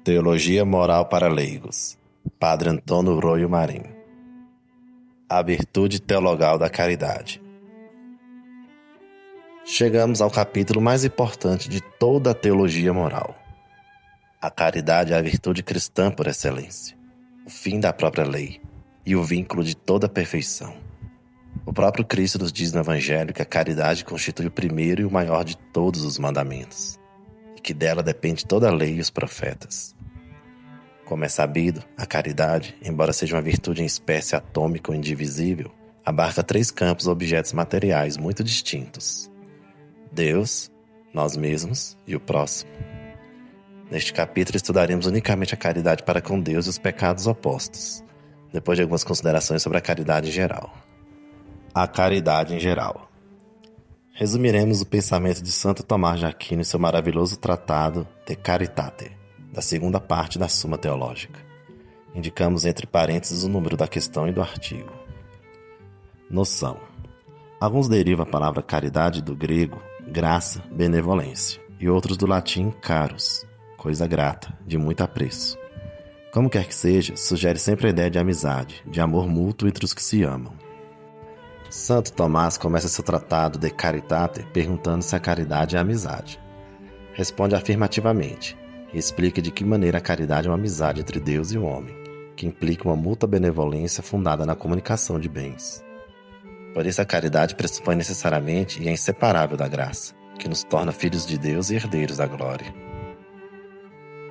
Teologia Moral para Leigos, Padre Antônio Roio Marim. A virtude teologal da caridade. Chegamos ao capítulo mais importante de toda a teologia moral. A caridade é a virtude cristã por excelência, o fim da própria lei e o vínculo de toda a perfeição. O próprio Cristo nos diz no Evangelho que a caridade constitui o primeiro e o maior de todos os mandamentos, e que dela depende toda a lei e os profetas. Como é sabido, a caridade, embora seja uma virtude em espécie atômica ou indivisível, abarca 3 campos ou objetos materiais muito distintos: Deus, nós mesmos e o próximo. Neste capítulo estudaremos unicamente a caridade para com Deus e os pecados opostos, depois de algumas considerações sobre a caridade em geral. A caridade em geral. Resumiremos o pensamento de Santo Tomás de Aquino em seu maravilhoso tratado De Caritate, da segunda parte da Suma Teológica. Indicamos entre parênteses o número da questão e do artigo. Noção. Alguns derivam a palavra caridade do grego, graça, benevolência, e outros do latim caros, coisa grata, de muito apreço. Como quer que seja, sugere sempre a ideia de amizade, de amor mútuo entre os que se amam. Santo Tomás começa seu tratado De Caritate perguntando se a caridade é amizade. Responde afirmativamente e explica de que maneira a caridade é uma amizade entre Deus e o homem, que implica uma mútua benevolência fundada na comunicação de bens. Por isso a caridade pressupõe necessariamente e é inseparável da graça, que nos torna filhos de Deus e herdeiros da glória.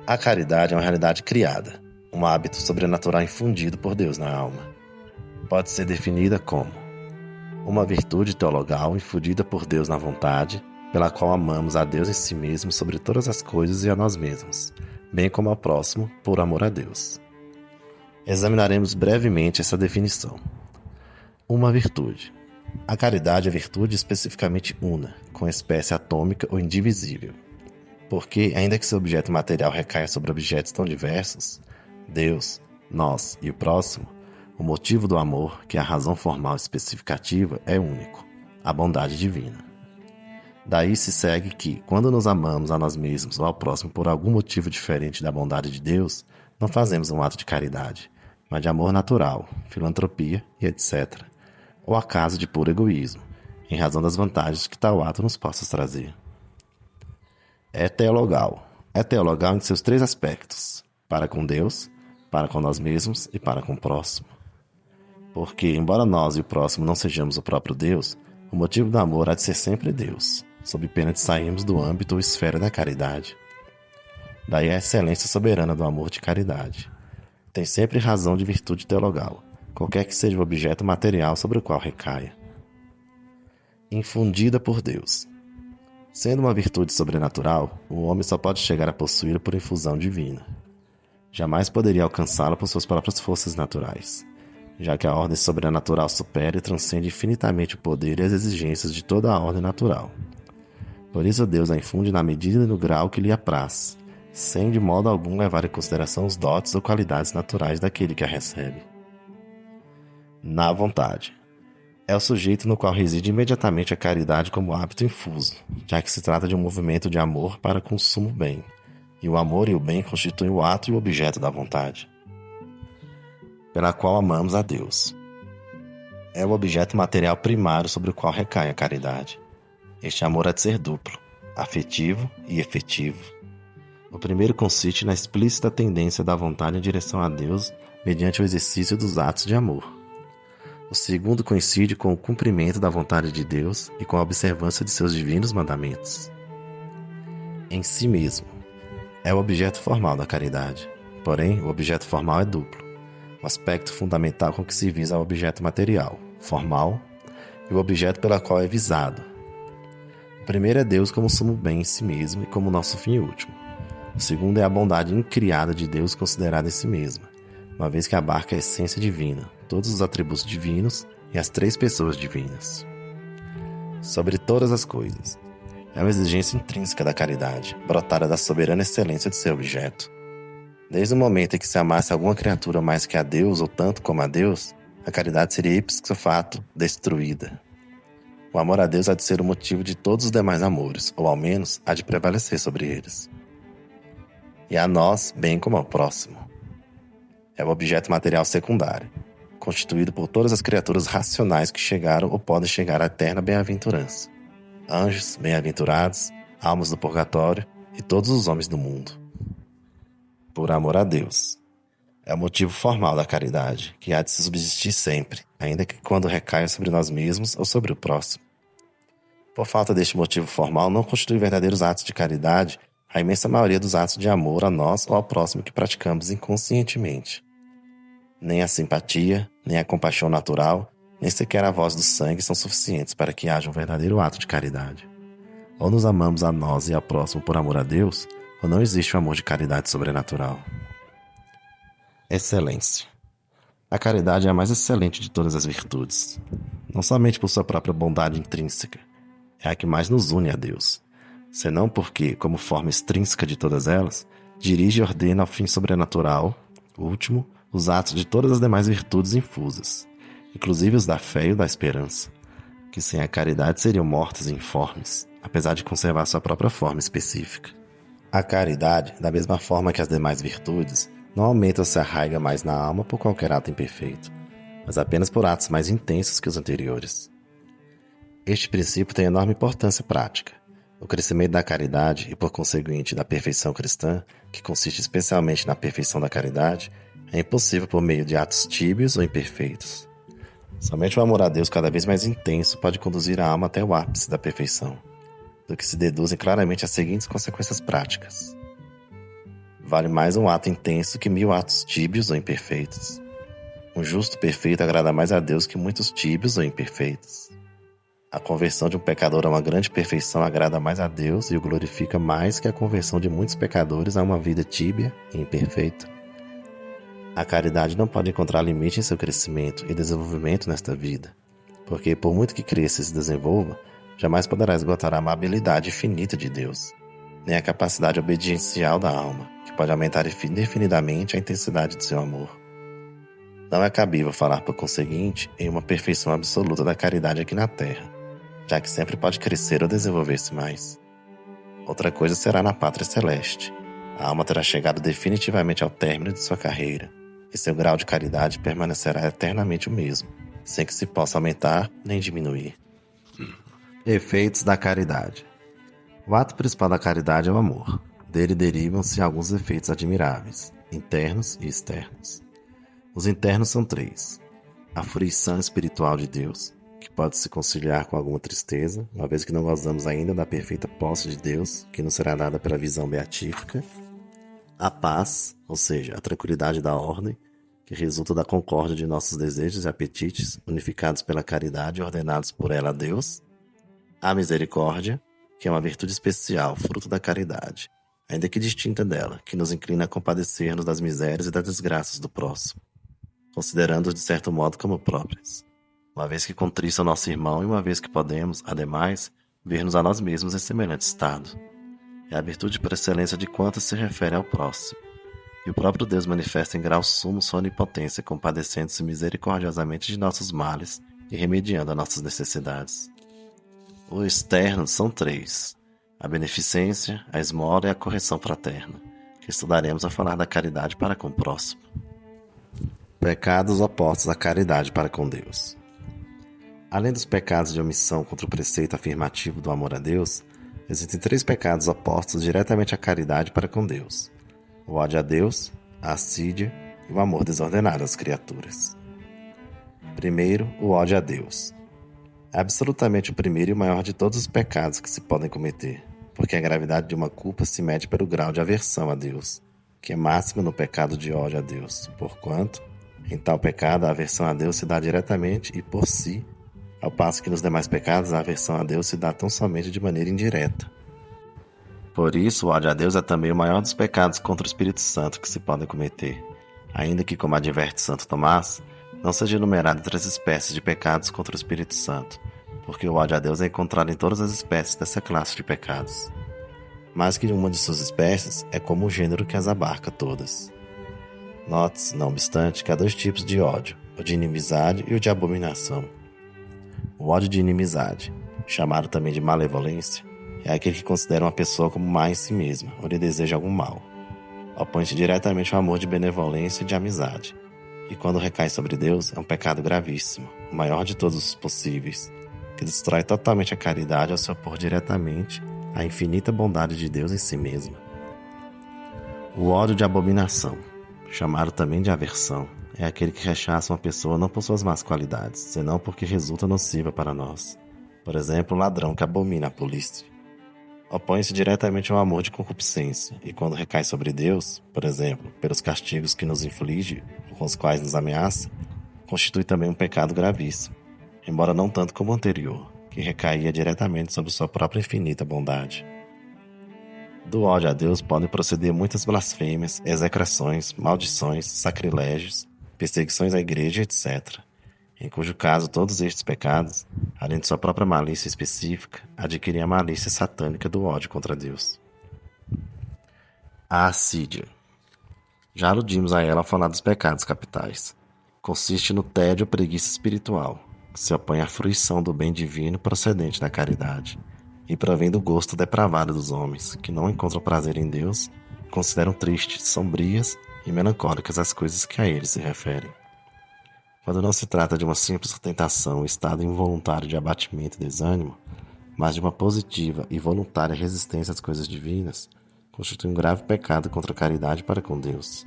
A caridade é uma realidade criada, um hábito sobrenatural infundido por Deus na alma. Pode ser definida como uma virtude teologal infundida por Deus na vontade, pela qual amamos a Deus em si mesmo sobre todas as coisas e a nós mesmos, bem como ao próximo, por amor a Deus. Examinaremos brevemente essa definição. Uma virtude. A caridade é virtude especificamente una, com espécie atômica ou indivisível. Porque, ainda que seu objeto material recaia sobre objetos tão diversos, Deus, nós e o próximo, o motivo do amor, que é a razão formal especificativa, é único, a bondade divina. Daí se segue que, quando nos amamos a nós mesmos ou ao próximo por algum motivo diferente da bondade de Deus, não fazemos um ato de caridade, mas de amor natural, filantropia e etc., ou acaso de puro egoísmo, em razão das vantagens que tal ato nos possa trazer. É teologal. É teologal em seus 3 aspectos: para com Deus, para com nós mesmos e para com o próximo. Porque, embora nós e o próximo não sejamos o próprio Deus, o motivo do amor há de ser sempre Deus, sob pena de sairmos do âmbito ou esfera da caridade. Daí a excelência soberana do amor de caridade. Tem sempre razão de virtude teologal, qualquer que seja o objeto material sobre o qual recaia. Infundida por Deus. Sendo uma virtude sobrenatural, o homem só pode chegar a possuí-la por infusão divina. Jamais poderia alcançá-la por suas próprias forças naturais, já que a ordem sobrenatural supera e transcende infinitamente o poder e as exigências de toda a ordem natural. Por isso Deus a infunde na medida e no grau que lhe apraz, sem de modo algum levar em consideração os dotes ou qualidades naturais daquele que a recebe. Na vontade. É o sujeito no qual reside imediatamente a caridade como hábito infuso, já que se trata de um movimento de amor para com o sumo bem, e o amor e o bem constituem o ato e o objeto da vontade, pela qual amamos a Deus. É o objeto material primário sobre o qual recai a caridade. Este amor há de ser duplo, afetivo e efetivo. O primeiro consiste na explícita tendência da vontade em direção a Deus mediante o exercício dos atos de amor. O segundo coincide com o cumprimento da vontade de Deus e com a observância de seus divinos mandamentos. Em si mesmo, é o objeto formal da caridade. Porém, o objeto formal é duplo. O aspecto fundamental com que se visa o objeto material, formal, e o objeto pela qual é visado. O primeiro é Deus como sumo bem em si mesmo e como nosso fim último. O segundo é a bondade incriada de Deus considerada em si mesma, uma vez que abarca a essência divina, todos os atributos divinos e as 3 pessoas divinas. Sobre todas as coisas. É uma exigência intrínseca da caridade, brotada da soberana excelência de seu objeto. Desde o momento em que se amasse alguma criatura mais que a Deus ou tanto como a Deus, a caridade seria ipso facto destruída. O amor a Deus há de ser o motivo de todos os demais amores, ou ao menos há de prevalecer sobre eles. e a nós bem como ao próximo. É o objeto material secundário, constituído por todas as criaturas racionais que chegaram ou podem chegar à eterna bem-aventurança. Anjos, bem-aventurados, almas do purgatório e todos os homens do mundo. Por amor a Deus. É o motivo formal da caridade, que há de se subsistir sempre, ainda que quando recaia sobre nós mesmos ou sobre o próximo. Por falta deste motivo formal, não constitui verdadeiros atos de caridade a imensa maioria dos atos de amor a nós ou ao próximo que praticamos inconscientemente. Nem a simpatia, nem a compaixão natural, nem sequer a voz do sangue são suficientes para que haja um verdadeiro ato de caridade. Ou nos amamos a nós e ao próximo por amor a Deus, ou não existe um amor de caridade sobrenatural. Excelência. A caridade é a mais excelente de todas as virtudes, não somente por sua própria bondade intrínseca, é a que mais nos une a Deus, senão porque, como forma extrínseca de todas elas, dirige e ordena ao fim sobrenatural, último, os atos de todas as demais virtudes infusas, inclusive os da fé e o da esperança, que sem a caridade seriam mortas e informes, apesar de conservar sua própria forma específica. A caridade, da mesma forma que as demais virtudes, não aumenta ou se arraiga mais na alma por qualquer ato imperfeito, mas apenas por atos mais intensos que os anteriores. Este princípio tem enorme importância prática. O crescimento da caridade e, por conseguinte, da perfeição cristã, que consiste especialmente na perfeição da caridade, é impossível por meio de atos tíbios ou imperfeitos. Somente o amor a Deus cada vez mais intenso pode conduzir a alma até o ápice da perfeição, do que se deduzem claramente as seguintes consequências práticas. Vale mais um ato intenso que 1000 atos tíbios ou imperfeitos. Um justo perfeito agrada mais a Deus que muitos tíbios ou imperfeitos. A conversão de um pecador a uma grande perfeição agrada mais a Deus e o glorifica mais que a conversão de muitos pecadores a uma vida tíbia e imperfeita. A caridade não pode encontrar limite em seu crescimento e desenvolvimento nesta vida, porque, por muito que cresça e se desenvolva, jamais poderá esgotar a amabilidade infinita de Deus, nem a capacidade obediencial da alma, que pode aumentar indefinidamente a intensidade de seu amor. Não é cabível falar, por conseguinte, em uma perfeição absoluta da caridade aqui na Terra, já que sempre pode crescer ou desenvolver-se mais. Outra coisa será na pátria celeste. A alma terá chegado definitivamente ao término de sua carreira, e seu grau de caridade permanecerá eternamente o mesmo, sem que se possa aumentar nem diminuir. Efeitos da caridade. O ato principal da caridade é o amor. Dele derivam-se alguns efeitos admiráveis, internos e externos. Os internos são 3. A fruição espiritual de Deus, que pode se conciliar com alguma tristeza, uma vez que não gozamos ainda da perfeita posse de Deus, que nos será dada pela visão beatífica. A paz, ou seja, a tranquilidade da ordem, que resulta da concórdia de nossos desejos e apetites, unificados pela caridade e ordenados por ela a Deus. A misericórdia, que é uma virtude especial, fruto da caridade, ainda que distinta dela, que nos inclina a compadecer-nos das misérias e das desgraças do próximo, considerando-os de certo modo como próprias, uma vez que contrista o nosso irmão e uma vez que podemos, ademais, ver-nos a nós mesmos em semelhante estado. É a virtude por excelência de quanto se refere ao próximo, e o próprio Deus manifesta em grau sumo sua onipotência, compadecendo-se misericordiosamente de nossos males e remediando a nossas necessidades. Os externos são 3. A beneficência, a esmola e a correção fraterna, que estudaremos a falar da caridade para com o próximo. Pecados opostos à caridade para com Deus. Além dos pecados de omissão contra o preceito afirmativo do amor a Deus, existem 3 pecados opostos diretamente à caridade para com Deus: o ódio a Deus, a assídia e o amor desordenado às criaturas. Primeiro, o ódio a Deus. É absolutamente o primeiro e o maior de todos os pecados que se podem cometer, porque a gravidade de uma culpa se mede pelo grau de aversão a Deus, que é máxima no pecado de ódio a Deus, porquanto, em tal pecado, a aversão a Deus se dá diretamente e por si, ao passo que nos demais pecados a aversão a Deus se dá tão somente de maneira indireta. Por isso, o ódio a Deus é também o maior dos pecados contra o Espírito Santo que se podem cometer, ainda que, como adverte Santo Tomás, não seja enumerado entre as espécies de pecados contra o Espírito Santo, porque o ódio a Deus é encontrado em todas as espécies dessa classe de pecados. Mais que uma de suas espécies, é como o gênero que as abarca todas. Note-se, não obstante, que há 2 tipos de ódio, o de inimizade e o de abominação. O ódio de inimizade, chamado também de malevolência, é aquele que considera uma pessoa como má em si mesma ou lhe deseja algum mal. Opõe-se diretamente ao amor de benevolência e de amizade. E quando recai sobre Deus, é um pecado gravíssimo, o maior de todos os possíveis, que destrói totalmente a caridade ao se opor diretamente à infinita bondade de Deus em si mesma. O ódio de abominação, chamado também de aversão, é aquele que rechaça uma pessoa não por suas más qualidades, senão porque resulta nociva para nós. Por exemplo, o ladrão que abomina a polícia. Opõe-se diretamente ao amor de concupiscência, e quando recai sobre Deus, por exemplo, pelos castigos que nos inflige ou com os quais nos ameaça, constitui também um pecado gravíssimo, embora não tanto como o anterior, que recaía diretamente sobre sua própria infinita bondade. Do ódio a Deus podem proceder muitas blasfêmias, execrações, maldições, sacrilégios, perseguições à igreja, etc., em cujo caso todos estes pecados, além de sua própria malícia específica, adquirem a malícia satânica do ódio contra Deus. A assídia. Já aludimos a ela ao falar dos pecados capitais. Consiste no tédio ou preguiça espiritual, que se opõe à fruição do bem divino procedente da caridade, e provém do gosto depravado dos homens, que não encontram prazer em Deus e consideram tristes, sombrias e melancólicas as coisas que a ele se referem. Quando não se trata de uma simples tentação ou estado involuntário de abatimento e desânimo, mas de uma positiva e voluntária resistência às coisas divinas, constitui um grave pecado contra a caridade para com Deus.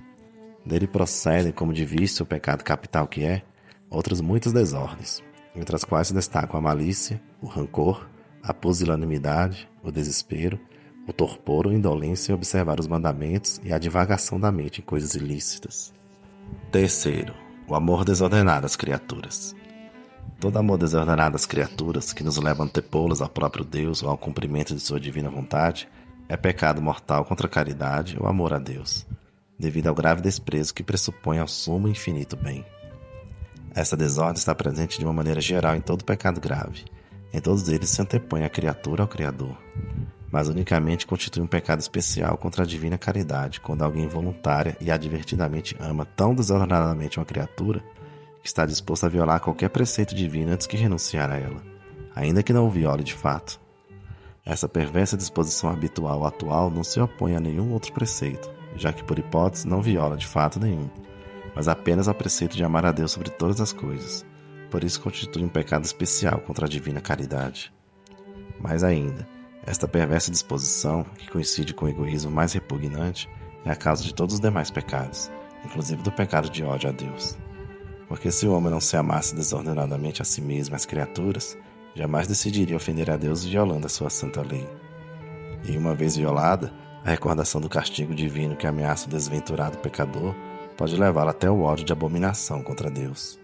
Dele procedem, como de vício o pecado capital que é, outras muitas desordens, entre as quais se destacam a malícia, o rancor, a pusilanimidade, o desespero, o torpor ou indolência em observar os mandamentos e a divagação da mente em coisas ilícitas. Terceiro, o amor desordenado às criaturas. Todo amor desordenado às criaturas, que nos leva a antepô-las ao próprio Deus ou ao cumprimento de sua divina vontade, é pecado mortal contra a caridade ou amor a Deus, devido ao grave desprezo que pressupõe ao sumo e infinito bem. Essa desordem está presente de uma maneira geral em todo pecado grave. Em todos eles se antepõe a criatura ao Criador, mas unicamente constitui um pecado especial contra a divina caridade quando alguém voluntária e advertidamente ama tão desordenadamente uma criatura que está disposto a violar qualquer preceito divino antes que renunciar a ela, ainda que não o viole de fato. Essa perversa disposição habitual ou atual não se opõe a nenhum outro preceito, já que por hipótese não viola de fato nenhum, mas apenas ao preceito de amar a Deus sobre todas as coisas. Por isso constitui um pecado especial contra a divina caridade. Mais ainda, esta perversa disposição, que coincide com o egoísmo mais repugnante, é a causa de todos os demais pecados, inclusive do pecado de ódio a Deus. Porque se o homem não se amasse desordenadamente a si mesmo e às criaturas, jamais decidiria ofender a Deus violando a sua santa lei. E uma vez violada, a recordação do castigo divino que ameaça o desventurado pecador pode levá-lo até o ódio de abominação contra Deus.